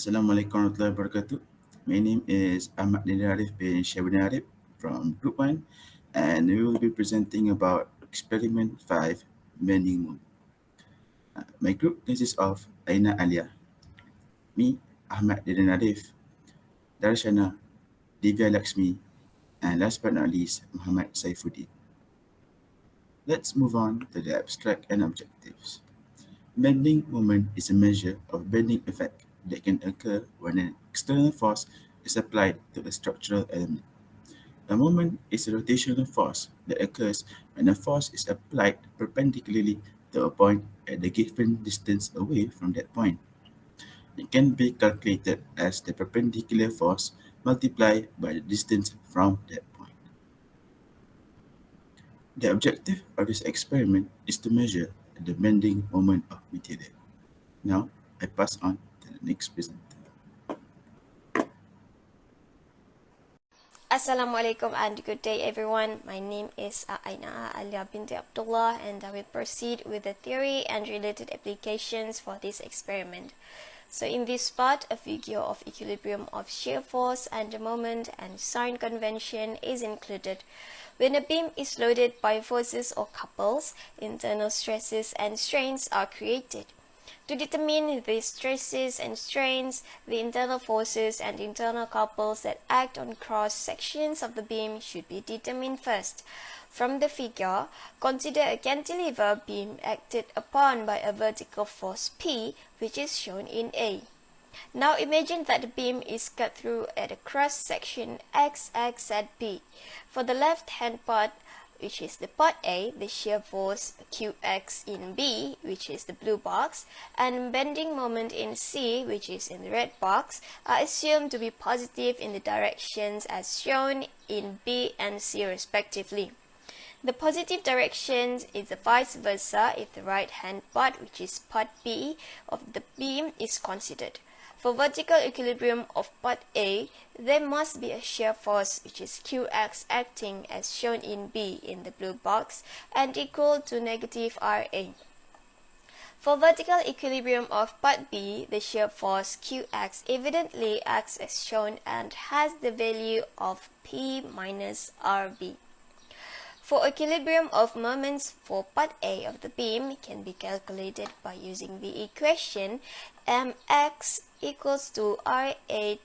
Assalamualaikum warahmatullahi wabarakatuh. My name is Ahmad Dini Arif bin Syabani Arif from Group 1, and we will be presenting about Experiment 5, Bending Moon. My group consists of Aina Alia, me, Ahmad Dini Arif, Darshana, Divya Lakshmi, and last but not least, Muhammad Saifuddin. Let's move on to the abstract and objectives. Bending moment is a measure of bending effect that can occur when an external force is applied to a structural element. A moment is a rotational force that occurs when a force is applied perpendicularly to a point at a given distance away from that point. It can be calculated as the perpendicular force multiplied by the distance from that point. The objective of this experiment is to measure the bending moment of material. Now, I pass on to the next presenter. Assalamualaikum and good day everyone. My name is Aina Alia binti Abdullah and I will proceed with the theory and related applications for this experiment. So in this part, a figure of equilibrium of shear force and the moment and sign convention is included. When a beam is loaded by forces or couples, internal stresses and strains are created. To determine the stresses and strains, the internal forces and internal couples that act on cross sections of the beam should be determined first. From the figure, consider a cantilever beam acted upon by a vertical force P, which is shown in A. Now imagine that the beam is cut through at a cross section XX at B. For the left hand part, which is the part A, the shear force Qx in B, which is the blue box, and bending moment in C, which is in the red box, are assumed to be positive in the directions as shown in B and C respectively. The positive direction is the vice versa if the right hand part, which is part B of the beam, is considered. For vertical equilibrium of part A, there must be a shear force which is Qx acting as shown in B in the blue box and equal to negative Ra. For vertical equilibrium of part B, the shear force Qx evidently acts as shown and has the value of P minus Rb. For equilibrium of moments for part A of the beam can be calculated by using the equation mx equals to Ra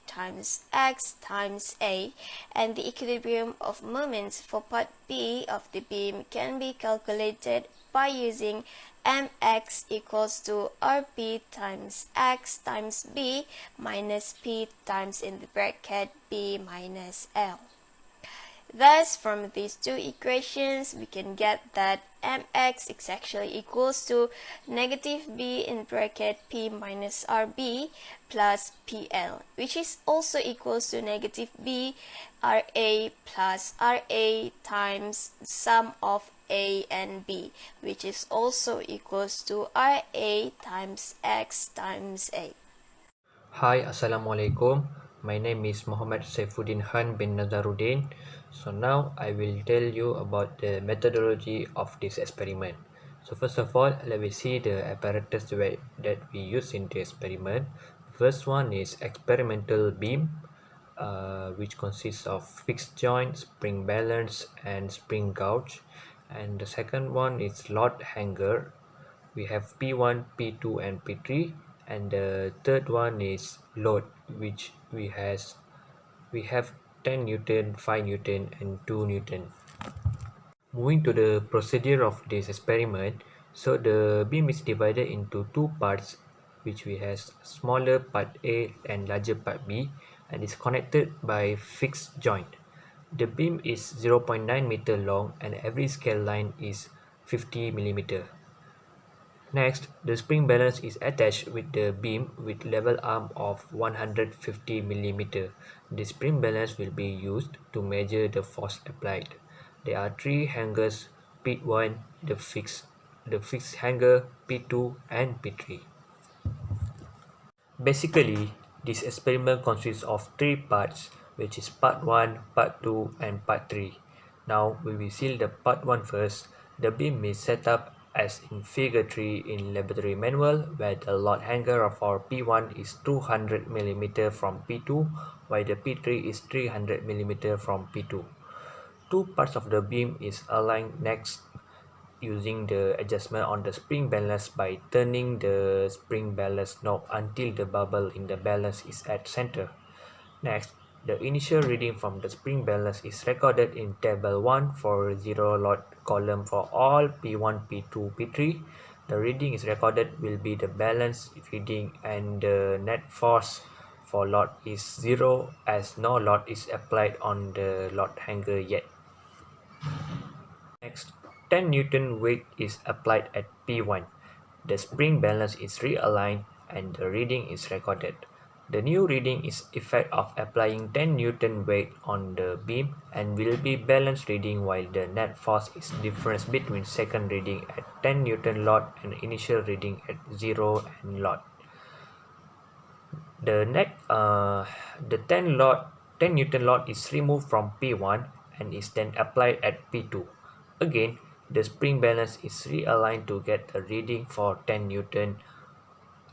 times x times A, and the equilibrium of moments for part B of the beam can be calculated by using mx equals to Rp times x times B minus P times in the bracket B minus L. Thus, from these two equations, we can get that mx is actually equals to negative b in bracket p minus rb plus pl, which is also equals to negative b ra plus ra times sum of a and b, which is also equals to ra times x times a. Hi, Assalamualaikum. My name is Muhammad Saifuddin Khan bin Nazaruddin. So now I will tell you about the methodology of this experiment. So first of all, let me see the apparatus that we use in the experiment. First one is experimental beam, which consists of fixed joint, spring balance, and spring gauge. And the second one is load hanger. We have P1, P2, and P3. And the third one is load, which we have 10 Newton, 5 Newton, and 2 Newton. Moving to the procedure of this experiment, so the beam is divided into two parts, which we have smaller part A and larger part B, and is connected by fixed joint. The beam is 0.9 meter long and every scale line is 50 millimeter. Next, the spring balance is attached with the beam with level arm of 150 mm. The spring balance will be used to measure the force applied. There are three hangers, P1, the fixed hanger, P2, and P3. Basically, this experiment consists of three parts, which is part 1, part 2, and part 3. Now, we will see the part 1 first. The beam is set up as in figure 3 in laboratory manual, where the load hanger for P1 is 200 mm from P2, while the P3 is 300 mm from P2. Two parts of the beam is aligned next using the adjustment on the spring balance by turning the spring balance knob until the bubble in the balance is at center. Next, the initial reading from the spring balance is recorded in table 1 for zero load column for all P1, P2, P3. The reading is recorded will be the balance reading, and the net force for load is 0 as no load is applied on the load hanger yet. Next, 10 Newton weight is applied at P1. The spring balance is realigned and the reading is recorded. The new reading is effect of applying 10 Newton weight on the beam and will be balance reading, while the net force is difference between second reading at 10 Newton load and initial reading at 0 and load. The 10 Newton load is removed from P1 and is then applied at P2. Again, the spring balance is realigned to get a reading for 10 Newton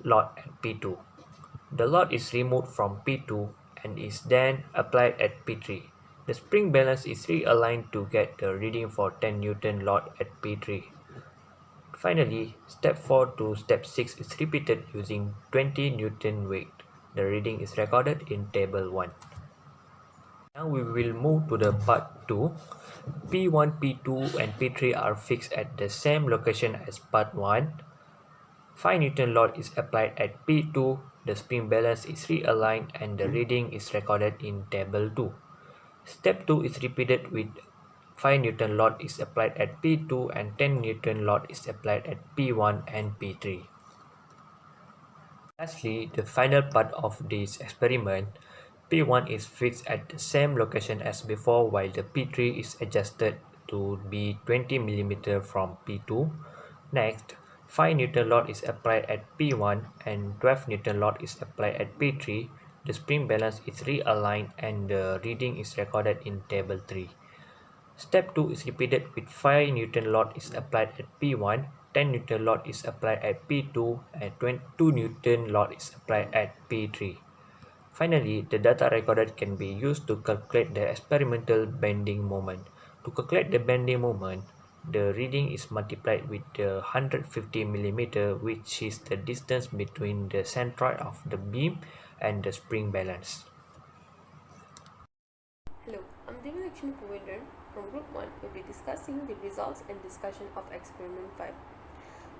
load at P2. The load is removed from P2 and is then applied at P3. The spring balance is realigned to get the reading for 10 Newton load at P3. Finally, step 4 to step 6 is repeated using 20 Newton weight. The reading is recorded in table 1. Now we will move to the part 2. P1, P2 and P3 are fixed at the same location as part 1. 5 Newton load is applied at P2, the spring balance is realigned and the reading is recorded in table 2. Step 2 is repeated with 5 Newton load is applied at P2 and 10 Newton load is applied at P1 and P3. Lastly, the final part of this experiment, P1 is fixed at the same location as before, while the P3 is adjusted to be 20 mm from P2. Next, 5 Newton load is applied at P1 and 12 Newton load is applied at P3. The spring balance is realigned and the reading is recorded in table 3. Step 2 is repeated with 5 Newton load is applied at P1, 10 Newton load is applied at P2 and 22 Newton load is applied at P3. Finally, the data recorded can be used to calculate the experimental bending moment. To calculate the bending moment, the reading is multiplied with the 150 mm, which is the distance between the centroid of the beam and the spring balance. Hello, I'm Lakshmi Puvendran from Group 1. We'll be discussing the results and discussion of Experiment 5.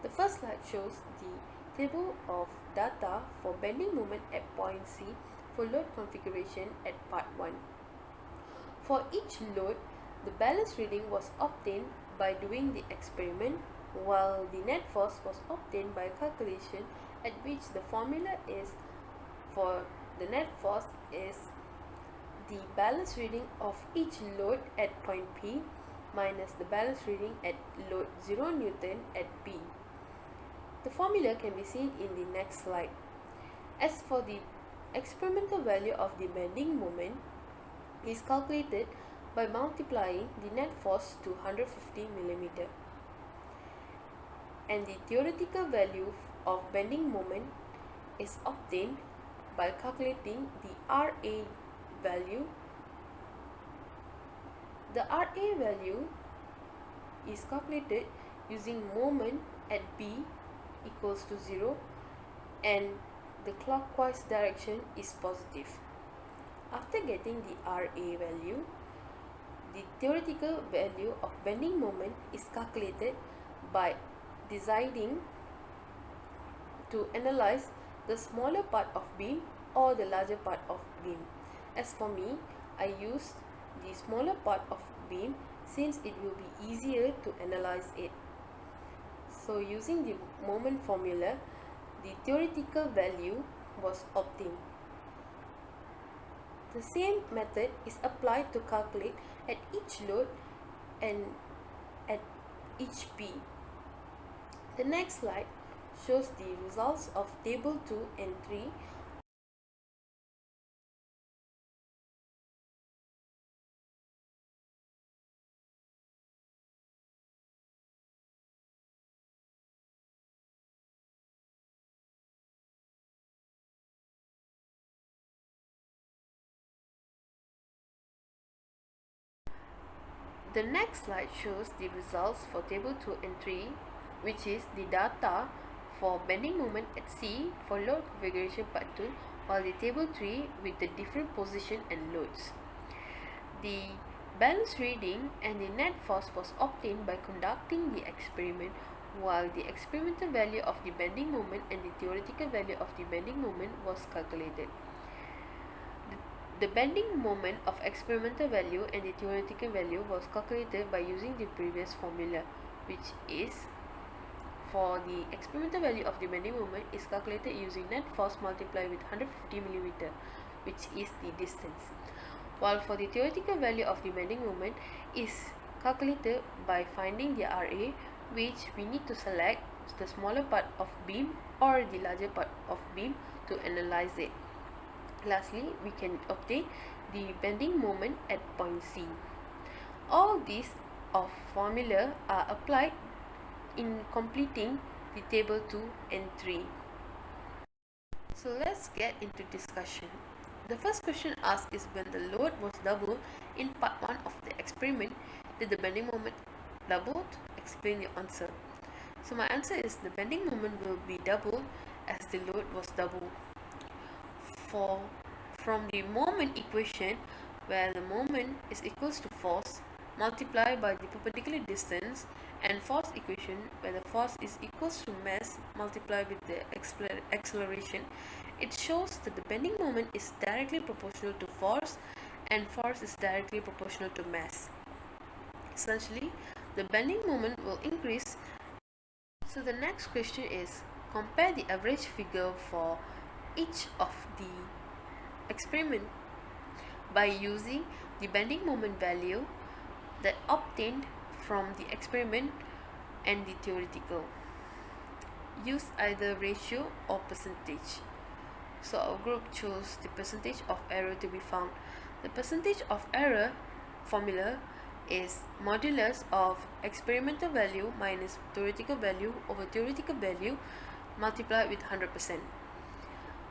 The first slide shows the table of data for bending moment at point C for load configuration at part 1. For each load, the balance reading was obtained by doing the experiment, while the net force was obtained by calculation, at which the formula is for the net force is the balance reading of each load at point P minus the balance reading at load 0 Newton at P. The formula can be seen in the next slide. As for the experimental value of the bending moment is calculated by multiplying the net force to 150 mm, and the theoretical value of bending moment is obtained by calculating the RA value. The RA value is calculated using moment at B equals to 0 and the clockwise direction is positive. After getting the RA value, the theoretical value of bending moment is calculated by deciding to analyze the smaller part of beam or the larger part of beam. As for me, I used the smaller part of beam since it will be easier to analyze it. So using the moment formula, the theoretical value was obtained. The same method is applied to calculate at each load and at each P. The next slide shows the results of table 2 and 3 The next slide shows the results for table 2 and 3, which is the data for bending moment at C for load configuration part 2, while the table 3 with the different position and loads. The balance reading and the net force was obtained by conducting the experiment, while the experimental value of the bending moment and the theoretical value of the bending moment was calculated. The bending moment of experimental value and the theoretical value was calculated by using the previous formula, which is for the experimental value of the bending moment is calculated using net force multiplied with 150 mm, which is the distance, while for the theoretical value of the bending moment is calculated by finding the RA, which we need to select the smaller part of beam or the larger part of beam to analyze it. Lastly, we can obtain the bending moment at point C. All these of formula are applied in completing the table 2 and 3. So let's get into discussion. The first question asked is when the load was doubled in part 1 of the experiment, did the bending moment doubled? Explain your answer. So my answer is the bending moment will be doubled as the load was doubled. From the moment equation, where the moment is equals to force multiplied by the perpendicular distance, and force equation, where the force is equals to mass multiplied with the acceleration, it shows that the bending moment is directly proportional to force and force is directly proportional to mass. Essentially, the bending moment will increase. So the next question is, compare the average figure for each of the experiment by using the bending moment value that obtained from the experiment and the theoretical. Use either ratio or percentage. So our group chose the percentage of error to be found. The percentage of error formula is modulus of experimental value minus theoretical value over theoretical value multiplied with 100%.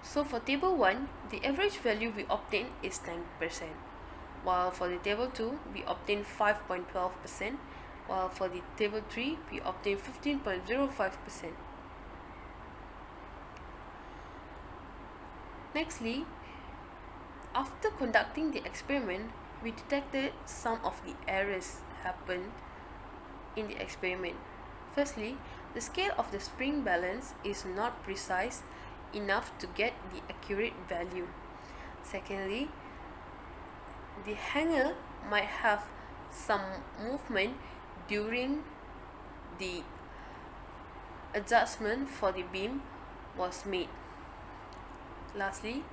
So for table 1, the average value we obtain is 10%, while for the table 2, we obtain 5.12%, while for the table 3, we obtain 15.05%. Nextly, after conducting the experiment, we detected some of the errors happened in the experiment. Firstly, the scale of the spring balance is not precise enough to get the accurate value. Secondly, the hanger might have some movement during the adjustment for the beam was made. Lastly,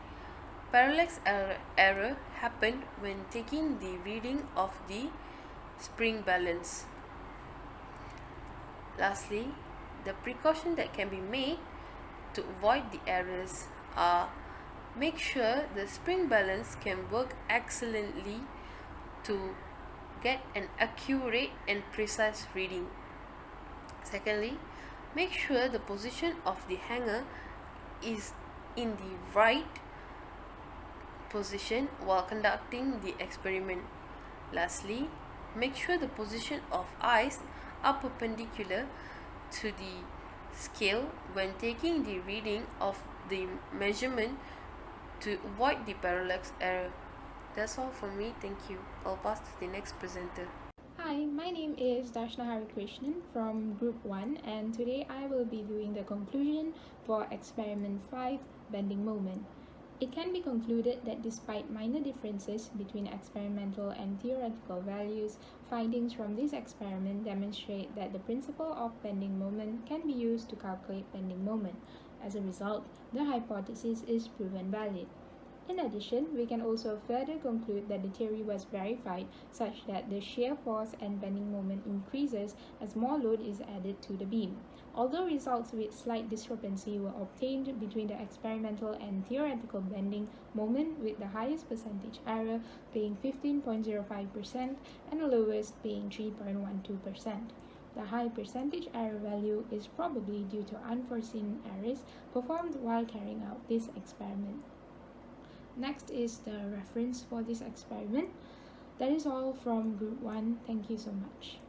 parallax error happened when taking the reading of the spring balance. Lastly, the precaution that can be made to avoid the errors are make sure the spring balance can work excellently to get an accurate and precise reading. Secondly, make sure the position of the hanger is in the right position while conducting the experiment. Lastly, make sure the position of eyes are perpendicular to the scale when taking the reading of the measurement to avoid the parallax error. That's all from me. Thank you. I'll pass to the next presenter. Hi, my name is Darshna Harikrishnan from Group 1, and today I will be doing the conclusion for Experiment 5, Bending Moment. It can be concluded that despite minor differences between experimental and theoretical values, findings from this experiment demonstrate that the principle of bending moment can be used to calculate bending moment. As a result, the hypothesis is proven valid. In addition, we can also further conclude that the theory was verified such that the shear force and bending moment increases as more load is added to the beam. Although results with slight discrepancy were obtained between the experimental and theoretical bending moment, with the highest percentage error being 15.05% and the lowest being 3.12%. The high percentage error value is probably due to unforeseen errors performed while carrying out this experiment. Next is the reference for this experiment. That is all from Group 1. Thank you so much.